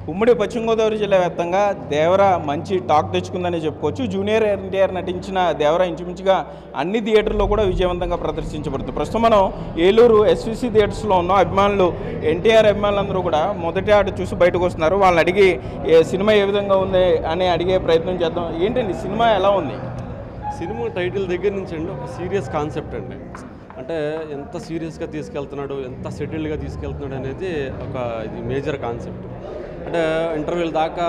ఉమ్మడి పశ్చిమ గోదావరి జిల్లా వ్యాప్తంగా దేవర మంచి టాక్ తెచ్చుకుందని చెప్పుకోవచ్చు. జూనియర్ ఎన్టీఆర్ నటించిన దేవర ఇంచుమించుగా అన్ని థియేటర్లో కూడా విజయవంతంగా ప్రదర్శించబడుతుంది. ప్రస్తుతం మనం ఏలూరు ఎస్విసి థియేటర్స్లో ఉన్న అభిమానులు ఎన్టీఆర్ అభిమానులందరూ కూడా మొదటి ఆట చూసి బయటకు వస్తున్నారు. వాళ్ళని అడిగి సినిమా ఏ విధంగా ఉంది అని అడిగే ప్రయత్నం చేద్దాం. ఏంటండి సినిమా ఎలా ఉంది? సినిమా టైటిల్ దగ్గర నుంచి అండి ఒక సీరియస్ కాన్సెప్ట్ అండి. అంటే ఎంత సీరియస్గా తీసుకెళ్తున్నాడు, ఎంత సెటిల్డ్గా తీసుకెళ్తున్నాడు అనేది ఇది మేజర్ కాన్సెప్ట్. అంటే ఇంటర్వ్యూల దాకా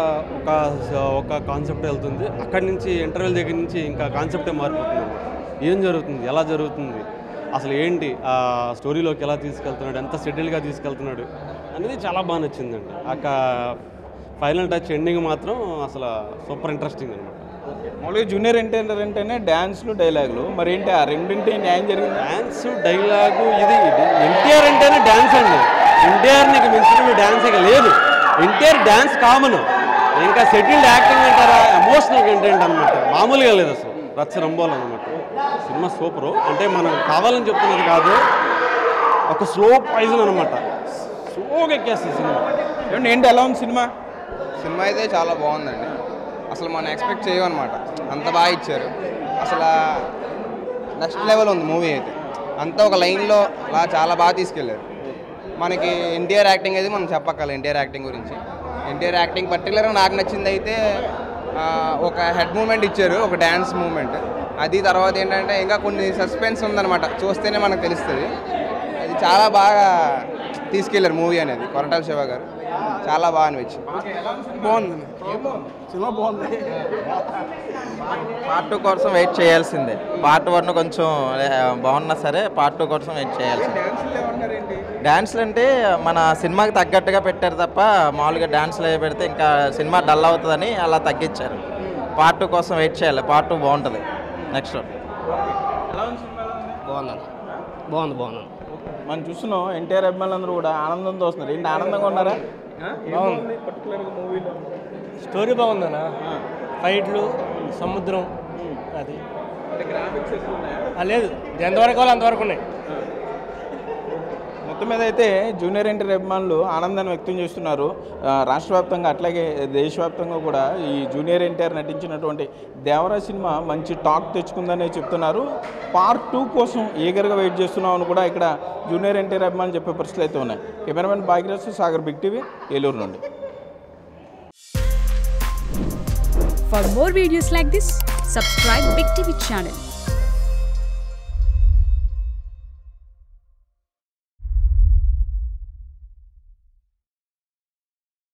ఒక కాన్సెప్ట్ వెళ్తుంది. అక్కడి నుంచి ఇంటర్వ్యూల దగ్గర నుంచి ఇంకా కాన్సెప్టే మారిపోతుంది. ఏం జరుగుతుంది, ఎలా జరుగుతుంది, అసలు ఏంటి ఆ స్టోరీలోకి ఎలా తీసుకెళ్తున్నాడు, ఎంత సెటిల్గా తీసుకెళ్తున్నాడు అనేది చాలా బాగా నచ్చిందండి. ఫైనల్ టచ్ ఎండింగ్ మాత్రం అసలు సూపర్ ఇంట్రెస్టింగ్ అనమాట. మామూలుగా జూనియర్ ఎన్టీఆర్ అంటేనే డ్యాన్స్లు డైలాగులు, మరి ఏంటి ఆ రెండింటి న్యాయం జరిగింది? డ్యాన్స్ డైలాగు ఇది ఎన్టీఆర్ అంటేనే డ్యాన్స్ అండి. ఎన్టీఆర్ని మించిన డ్యాన్స్ ఇక లేదు. ఎన్టీఆర్ డ్యాన్స్ కామన్, ఇంకా సెటిల్డ్ యాక్టింగ్ అంటారా, ఎమోషనల్ కంటెంట్ అనమాట. మామూలుగా లేదు అసలు, రచ్చ రంబోలు అనమాట. Cinema super. అంటే మనం కావాలని చెప్తున్నది కాదు, ఒక స్లో పాయిజన్ అనమాట. స్లోగా ఎక్కేస్తుంది సినిమా. ఏంటి ఎలా ఉంది సినిమా? సినిమా అయితే చాలా బాగుందండి. అసలు మనం ఎక్స్పెక్ట్ చేయమన్నమాట, అంత బాగా ఇచ్చారు. అసలు నెక్స్ట్ లెవెల్ ఉంది మూవీ అయితే. అంతా ఒక లైన్లో అలా చాలా బాగా తీసుకెళ్ళారు. మనకి ఎన్టీఆర్ యాక్టింగ్ అయితే మనం చెప్పక్కర్లేదు. ఎన్టీఆర్ యాక్టింగ్ గురించి, ఎన్టీఆర్ యాక్టింగ్ పర్టికులర్గా నాకు నచ్చింది అయితే ఒక హెడ్ మూమెంట్ ఇచ్చారు, ఒక డ్యాన్స్ మూమెంట్. అది తర్వాత ఏంటంటే ఇంకా కొన్ని సస్పెన్స్ ఉందన్నమాట, చూస్తేనే మనకు తెలుస్తుంది. అది చాలా బాగా తీసుకెళ్ళారు మూవీ అనేది. కొరటాల శివ గారు చాలా బాగా అనిపించింది. బాగుంది సినిమా, బాగుంది. పార్ట్ 2 కోసం వెయిట్ చేయాల్సిందే. పార్ట్ 1 కొంచెం బాగున్నా సరే పార్ట్ 2 కోసం వెయిట్ చేయాల్సిందే. డ్యాన్స్లు అంటే మన సినిమాకి తగ్గట్టుగా పెట్టారు తప్ప మామూలుగా డ్యాన్స్లు అవి పెడితే ఇంకా సినిమా డల్ అవుతుందని అలా తగ్గించారు. పార్ట్ 2 కోసం వెయిట్ చేయాలి. పార్ట్ 2 బాగుంటుంది. నెక్స్ట్ బాగుంది. మనం చూస్తున్నాం ఎన్టీఆర్ అభిమానులందరూ కూడా ఆనందంతో వస్తున్నారు. ఏంటి ఆనందంగా ఉన్నారా? బాగుంది. పర్టికులర్గా మూవీలో స్టోరీ బాగుందన్నా, ఫైట్లు, సముద్రం, అది అంటే గ్రాఫిక్స్ ఎక్కువ ఉన్నాయా? లేదు, ఎంతవరకు వాళ్ళు అంతవరకు ఉన్నాయి. మొత్తం మీద అయితే జూనియర్ ఎన్టీఆర్ అభిమానులు ఆనందాన్ని వ్యక్తం చేస్తున్నారు. రాష్ట్ర వ్యాప్తంగా అట్లాగే దేశవ్యాప్తంగా కూడా ఈ జూనియర్ ఎన్టీఆర్ నటించినటువంటి దేవరా సినిమా మంచి టాక్ తెచ్చుకుందని చెప్తున్నారు. పార్ట్ 2 కోసం ఈగర్గా వెయిట్ చేస్తున్నాం అని కూడా ఇక్కడ జూనియర్ ఎన్టీఆర్ అభిమానులు చెప్పే పరిస్థితులు అయితే ఉన్నాయి. Cameraman Bhagyaraj, Sagar, big TV, Eluru నుండి. For more videos like this, subscribe Big TV channel.